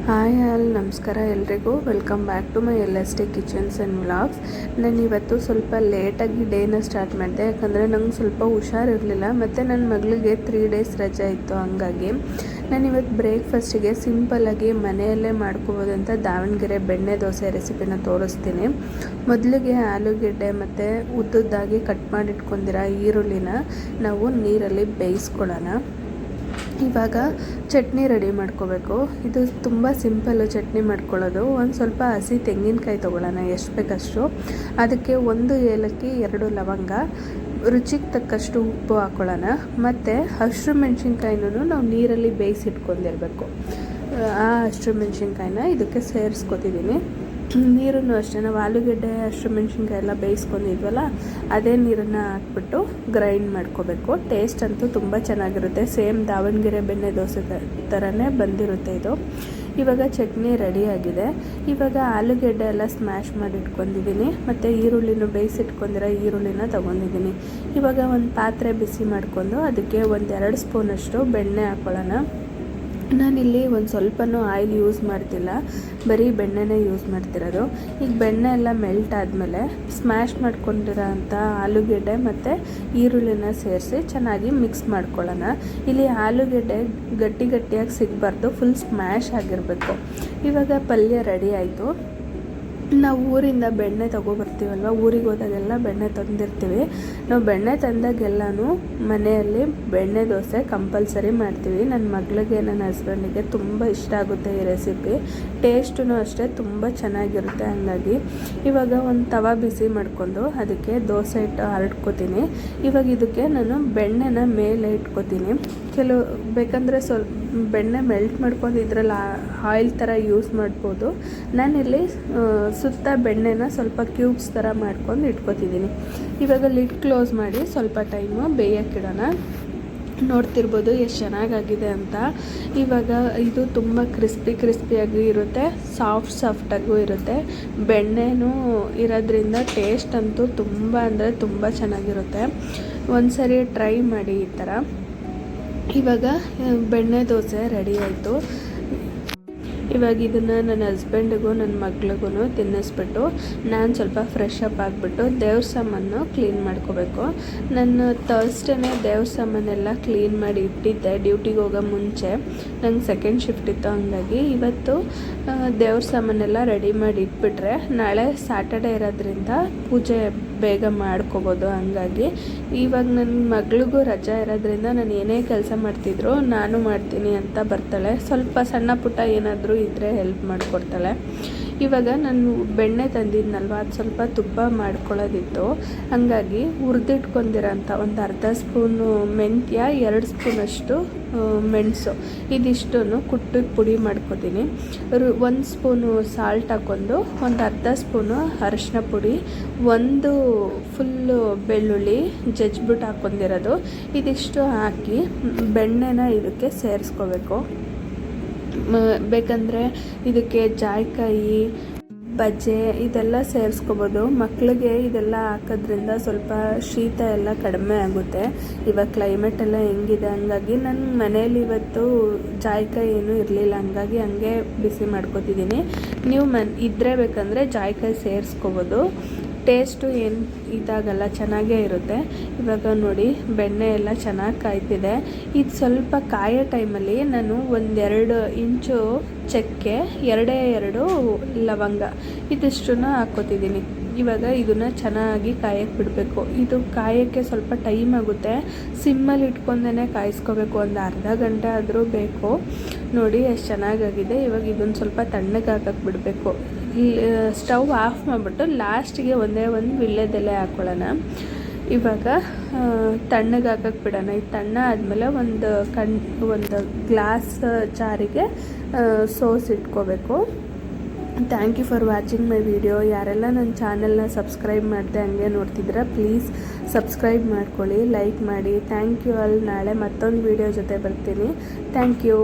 Hi all ನಮಸ್ಕಾರ ಎಲ್ರಿಗೂ welcome back to my LST kitchens and vlogs. ನಾನು ಇವತ್ತು ಸ್ವಲ್ಪ ಲೇಟಾಗಿ ಡೇನ ಸ್ಟಾರ್ಟ್ ಮಾಡಿದೆ, ಯಾಕಂದರೆ ನಂಗೆ ಸ್ವಲ್ಪ ಹುಷಾರಿರಲಿಲ್ಲ ಮತ್ತು ನನ್ನ ಮಗಳಿಗೆ 3 ಡೇಸ್ ರಜೆ ಇತ್ತು. ಹಂಗಾಗಿ ನಾನು ಇವತ್ತು ಬ್ರೇಕ್ಫಾಸ್ಟಿಗೆ ಸಿಂಪಲ್ಲಾಗಿ ಮನೆಯಲ್ಲೇ ಮಾಡ್ಕೋಬೋದಂತ ದಾವಣಗೆರೆ ಬೆಣ್ಣೆ ದೋಸೆ ರೆಸಿಪಿನ ತೋರಿಸ್ತೀನಿ. ಮೊದಲಿಗೆ ಆಲೂಗೆಡ್ಡೆ ಮತ್ತು ಉದ್ದುದ್ದಾಗಿ ಕಟ್ ಮಾಡಿಟ್ಕೊಂಡಿರೋ ಈರುಳ್ಳಿನ ನಾವು ನೀರಲ್ಲಿ ಬೇಯಿಸ್ಕೊಳ್ಳೋಣ. ಇವಾಗ ಚಟ್ನಿ ರೆಡಿ ಮಾಡ್ಕೋಬೇಕು. ಇದು ತುಂಬ ಸಿಂಪಲ್ಲು ಚಟ್ನಿ ಮಾಡ್ಕೊಳ್ಳೋದು. ಒಂದು ಸ್ವಲ್ಪ ಹಸಿ ತೆಂಗಿನಕಾಯಿ ತೊಗೊಳ್ಳೋಣ, ಎಷ್ಟು ಬೇಕಷ್ಟು. ಅದಕ್ಕೆ 1 ಏಲಕ್ಕಿ, 2 ಲವಂಗ, ರುಚಿಗೆ ತಕ್ಕಷ್ಟು ಉಪ್ಪು ಹಾಕ್ಕೊಳ್ಳೋಣ. ಮತ್ತು ಹಸಿರು ಮೆಣಸಿನ್ಕಾಯಿನೂ ನಾವು ನೀರಲ್ಲಿ ಬೇಯಿಸಿಟ್ಕೊಂಡಿರಬೇಕು. ಆ ಹಸಿರು ಮೆಣಸಿನ್ಕಾಯಿನ ಇದಕ್ಕೆ ಸೇರಿಸ್ಕೊತಿದ್ದೀನಿ. ನೀರನ್ನು ಅಷ್ಟೇ ನಾವು ಆಲೂಗೆಡ್ಡೆ ಹಸಿರು ಮೆಣಸಿನ್ಕಾಯಿ ಎಲ್ಲ ಬೇಯಿಸ್ಕೊಂಡಿದ್ವಲ್ಲ, ಅದೇ ನೀರನ್ನು ಹಾಕ್ಬಿಟ್ಟು ಗ್ರೈಂಡ್ ಮಾಡ್ಕೋಬೇಕು. ಟೇಸ್ಟ್ ಅಂತೂ ತುಂಬ ಚೆನ್ನಾಗಿರುತ್ತೆ. ಸೇಮ್ ದಾವಣಗೆರೆ ಬೆಣ್ಣೆ ದೋಸೆ ಥರನೇ ಬಂದಿರುತ್ತೆ ಇದು. ಇವಾಗ ಚಟ್ನಿ ರೆಡಿಯಾಗಿದೆ. ಇವಾಗ ಆಲೂಗೆಡ್ಡೆ ಎಲ್ಲ ಸ್ಮ್ಯಾಶ್ ಮಾಡಿ ಇಟ್ಕೊಂಡಿದ್ದೀನಿ ಮತ್ತು ಈರುಳ್ಳಿನೂ ಬೇಯಿಸಿಟ್ಕೊಂಡಿರೋ ಈರುಳ್ಳಿನ ತೊಗೊಂಡಿದ್ದೀನಿ. ಇವಾಗ ಒಂದು ಪಾತ್ರೆ ಬಿಸಿ ಮಾಡಿಕೊಂಡು ಅದಕ್ಕೆ 1-2 ಸ್ಪೂನಷ್ಟು ಬೆಣ್ಣೆ ಹಾಕ್ಕೊಳ್ಳೋಣ. ನಾನಿಲ್ಲಿ ಒಂದು ಸ್ವಲ್ಪನೂ ಆಯಿಲ್ ಯೂಸ್ ಮಾಡ್ತಿಲ್ಲ, ಬರೀ ಬೆಣ್ಣೆನೇ ಯೂಸ್ ಮಾಡ್ತಿರೋದು. ಈಗ ಬೆಣ್ಣೆ ಎಲ್ಲ ಮೆಲ್ಟ್ ಆದಮೇಲೆ ಸ್ಮ್ಯಾಶ್ ಮಾಡ್ಕೊಂಡಿರೋ ಅಂಥ ಆಲೂಗೆಡ್ಡೆ ಮತ್ತು ಈರುಳ್ಳಿನ ಸೇರಿಸಿ ಚೆನ್ನಾಗಿ ಮಿಕ್ಸ್ ಮಾಡ್ಕೊಳ್ಳೋಣ. ಇಲ್ಲಿ ಆಲೂಗೆಡ್ಡೆ ಗಟ್ಟಿಯಾಗಿ ಸಿಗಬಾರ್ದು, ಫುಲ್ ಸ್ಮ್ಯಾಶ್ ಆಗಿರಬೇಕು. ಇವಾಗ ಪಲ್ಯ ರೆಡಿ ಆಯಿತು. ನಾವು ಊರಿಂದ ಬೆಣ್ಣೆ ತೊಗೊಬರ್ತೀವಲ್ವ, ಊರಿಗೆ ಹೋದಾಗೆಲ್ಲ ಬೆಣ್ಣೆ ತಂದಿರ್ತೀವಿ. ನಾವು ಬೆಣ್ಣೆ ತಂದಾಗೆಲ್ಲನೂ ಮನೆಯಲ್ಲಿ ಬೆಣ್ಣೆ ದೋಸೆ ಕಂಪಲ್ಸರಿ ಮಾಡ್ತೀವಿ. ನನ್ನ ಮಗಳಿಗೆ, ನನ್ನ ಹಸ್ಬೆಂಡಿಗೆ ತುಂಬ ಇಷ್ಟ ಆಗುತ್ತೆ ಈ ರೆಸಿಪಿ. ಟೇಸ್ಟೂ ಅಷ್ಟೇ ತುಂಬ ಚೆನ್ನಾಗಿರುತ್ತೆ. ಹಂಗಾಗಿ ಇವಾಗ ಒಂದು ತವ ಬಿಸಿ ಮಾಡಿಕೊಂಡು ಅದಕ್ಕೆ ದೋಸೆ ಹಿಟ್ಟು ಹರಡ್ಕೋತೀನಿ. ಇವಾಗ ಇದಕ್ಕೆ ನಾನು ಬೆಣ್ಣೆನ ಮೇಲೆ ಇಟ್ಕೋತೀನಿ. ಕೆಲವು ಬೇಕಂದರೆ ಸ್ವಲ್ಪ ಬೆಣ್ಣೆ ಮೆಲ್ಟ್ ಮಾಡ್ಕೊಂಡು ಇದರಲ್ಲಿ ಆಯಿಲ್ ಥರ ಯೂಸ್ ಮಾಡ್ಬೋದು. ನಾನಿಲ್ಲಿ ಸುತ್ತ ಬೆಣ್ಣೆನ ಸ್ವಲ್ಪ ಕ್ಯೂಬ್ಸ್ ಥರ ಮಾಡ್ಕೊಂಡು ಇಟ್ಕೊತಿದ್ದೀನಿ. ಇವಾಗ ಲಿಡ್ ಕ್ಲೋಸ್ ಮಾಡಿ ಸ್ವಲ್ಪ ಟೈಮು ಬೇಯಕ್ಕಿಡೋಣ. ನೋಡ್ತಿರ್ಬೋದು ಎಷ್ಟು ಚೆನ್ನಾಗಾಗಿದೆ ಅಂತ. ಇವಾಗ ಇದು ತುಂಬ ಕ್ರಿಸ್ಪಿಯಾಗಿ ಇರುತ್ತೆ, ಸಾಫ್ಟಾಗೂ ಇರುತ್ತೆ. ಬೆಣ್ಣೆನೂ ಇರೋದ್ರಿಂದ ಟೇಸ್ಟ್ ಅಂತೂ ತುಂಬ ಅಂದರೆ ತುಂಬ ಚೆನ್ನಾಗಿರುತ್ತೆ. ಒಂದು ಸರಿ ಟ್ರೈ ಮಾಡಿ ಈ ಥರ. ಇವಾಗ ಬೆಣ್ಣೆ ದೋಸೆ ರೆಡಿ ಆಯಿತು. ಇವಾಗ ಇದನ್ನು ನನ್ನ ಹಸ್ಬೆಂಡಿಗೂ ನನ್ನ ಮಗಳಿಗೂ ತಿನ್ನಿಸ್ಬಿಟ್ಟು ನಾನು ಸ್ವಲ್ಪ ಫ್ರೆಶ್ ಅಪ್ ಆಗಿಬಿಟ್ಟು ದೇವ್ರ ಸಾಮಾನು ಕ್ಲೀನ್ ಮಾಡ್ಕೋಬೇಕು. ನಾನು ಥರ್ಸ್ಡೇನೇ ದೇವ್ರ ಸಾಮಾನೆಲ್ಲ ಕ್ಲೀನ್ ಮಾಡಿ ಇಟ್ಟಿದ್ದೆ ಡ್ಯೂಟಿಗೆ ಹೋಗೋ ಮುಂಚೆ. ನಂಗೆ ಸೆಕೆಂಡ್ ಶಿಫ್ಟ್ ಇತ್ತು. ಹಂಗಾಗಿ ಇವತ್ತು ದೇವ್ರ ಸಾಮಾನೆಲ್ಲ ರೆಡಿ ಮಾಡಿ ಇಟ್ಬಿಟ್ರೆ ನಾಳೆ ಸ್ಯಾಟರ್ಡೇ ಇರೋದ್ರಿಂದ ಪೂಜೆ ಬೇಗ ಮಾಡ್ಕೋಬೋದು. ಹಂಗಾಗಿ ಇವಾಗ ನನ್ನ ಮಗಳಿಗೂ ರಜಾ ಇರೋದ್ರಿಂದ ನಾನು ಏನೇ ಕೆಲಸ ಮಾಡ್ತಿದ್ರು ನಾನು ಮಾಡ್ತೀನಿ ಅಂತ ಬರ್ತಾಳೆ. ಸ್ವಲ್ಪ ಸಣ್ಣ ಪುಟ್ಟ ಏನಾದರೂ ಇದ್ದರೆ ಹೆಲ್ಪ್ ಮಾಡಿಕೊಡ್ತಾಳೆ. ಇವಾಗ ನಾನು ಬೆಣ್ಣೆ ತಂದಿದ್ನಲ್ವ, ಅದು ಸ್ವಲ್ಪ ತುಪ್ಪ ಮಾಡ್ಕೊಳ್ಳೋದಿತ್ತು. ಹಾಗಾಗಿ ಹುರಿದಿಟ್ಕೊಂಡಿರೋಂಥ ಒಂದು ಅರ್ಧ ಸ್ಪೂನು ಮೆಂತ್ಯ, 2 ಸ್ಪೂನಷ್ಟು ಮೆಣಸು, ಇದಿಷ್ಟನ್ನು ಕುಟ್ಟಿ ಪುಡಿ ಮಾಡ್ಕೊತೀನಿ. 1 ಸ್ಪೂನು ಸಾಲ್ಟ್ ಹಾಕ್ಕೊಂಡು, ಒಂದು ಅರ್ಧ ಸ್ಪೂನು ಅರಿಶಿನ ಪುಡಿ, 1 ಫುಲ್ಲು ಬೆಳ್ಳುಳ್ಳಿ ಜಜ್ಜಿಬಿಟ್ಟು ಹಾಕ್ಕೊಂಡಿರೋದು, ಇದಿಷ್ಟು ಹಾಕಿ ಬೆಣ್ಣೆನ ಇದಕ್ಕೆ ಸೇರಿಸ್ಕೋಬೇಕು. ಬೇಕಂದರೆ ಇದಕ್ಕೆ ಜಾಯಿಕಾಯಿ, ಬಜ್ಜೆ ಇದೆಲ್ಲ ಸೇರಿಸ್ಕೋಬೋದು. ಮಕ್ಕಳಿಗೆ ಇದೆಲ್ಲ ಹಾಕೋದ್ರಿಂದ ಸ್ವಲ್ಪ ಶೀತ ಎಲ್ಲ ಕಡಿಮೆ ಆಗುತ್ತೆ. ಇವಾಗ ಕ್ಲೈಮೇಟ್ ಎಲ್ಲ ಹೆಂಗಿದೆ, ಹಂಗಾಗಿ ನನ್ನ ಮನೇಲಿ ಇವತ್ತು ಜಾಯಿಕಾಯಿ ಏನೂ ಇರಲಿಲ್ಲ. ಹಂಗಾಗಿ ಹಂಗೆ ಬಿಸಿ ಮಾಡ್ಕೊತಿದ್ದೀನಿ. ನೀವು ಇದ್ದರೆ ಬೇಕಂದರೆ ಜಾಯಿಕಾಯಿ ಸೇರಿಸ್ಕೋಬೋದು. ಟೇಸ್ಟು ಏನು ಇದಾಗಲ್ಲ, ಚೆನ್ನಾಗೇ ಇರುತ್ತೆ. ಇವಾಗ ನೋಡಿ ಬೆಣ್ಣೆ ಎಲ್ಲ ಚೆನ್ನಾಗಿ ಕಾಯ್ತಿದೆ. ಇದು ಸ್ವಲ್ಪ ಕಾಯೋ ಟೈಮಲ್ಲಿ ನಾನು 1-2 ಇಂಚು ಚಕ್ಕೆ, 2 ಲವಂಗ ಇದಿಷ್ಟನ್ನು ಹಾಕ್ಕೋತಿದ್ದೀನಿ. ಇವಾಗ ಇದನ್ನು ಚೆನ್ನಾಗಿ ಕಾಯಕ್ಕೆ ಬಿಡಬೇಕು. ಇದು ಕಾಯೋಕ್ಕೆ ಸ್ವಲ್ಪ ಟೈಮ್ ಆಗುತ್ತೆ. ಸಿಮ್ಮಲ್ಲಿ ಇಟ್ಕೊಂಡೇ ಕಾಯಿಸ್ಕೋಬೇಕು. ಒಂದು ಅರ್ಧ ಗಂಟೆ ಆದರೂ ಬೇಕು. ನೋಡಿ ಎಷ್ಟು ಚೆನ್ನಾಗಾಗಿದೆ. ಇವಾಗ ಇದನ್ನು ಸ್ವಲ್ಪ ತಣ್ಣಗೆ ಹಾಕಕ್ಕೆ ಬಿಡಬೇಕು. ಸ್ಟವ್ ಆಫ್ ಮಾಡಿಬಿಟ್ಟು ಲಾಸ್ಟಿಗೆ ಒಂದೇ ಒಂದು ವೀಳ್ಯದೆಲೆ ಹಾಕ್ಕೊಳ್ಳೋಣ. ಇವಾಗ ತಣ್ಣಗೆ ಹಾಕಕ್ಕೆ ಬಿಡೋಣ. ಇದು ತಣ್ಣ ಆದಮೇಲೆ ಒಂದು ಗ್ಲಾಸ್ ಜಾರಿಗೆ ಸೋಸಿಟ್ಕೋಬೇಕು. Thank you for watching my video. ಯಾರೆಲ್ಲ ನನ್ನ ಚಾನಲ್ನ ಸಬ್ಸ್ಕ್ರೈಬ್ ಮಾಡಿದೆ ಹಂಗೆ ನೋಡ್ತಿದ್ದೀರಾ, ಪ್ಲೀಸ್ ಸಬ್ಸ್ಕ್ರೈಬ್ ಮಾಡ್ಕೊಳ್ಳಿ, ಲೈಕ್ ಮಾಡಿ. Thank you all. ನಾಳೆ ಮತ್ತೊಂದು ವಿಡಿಯೋ ಜೊತೆ ಬರ್ತೀನಿ. Thank you.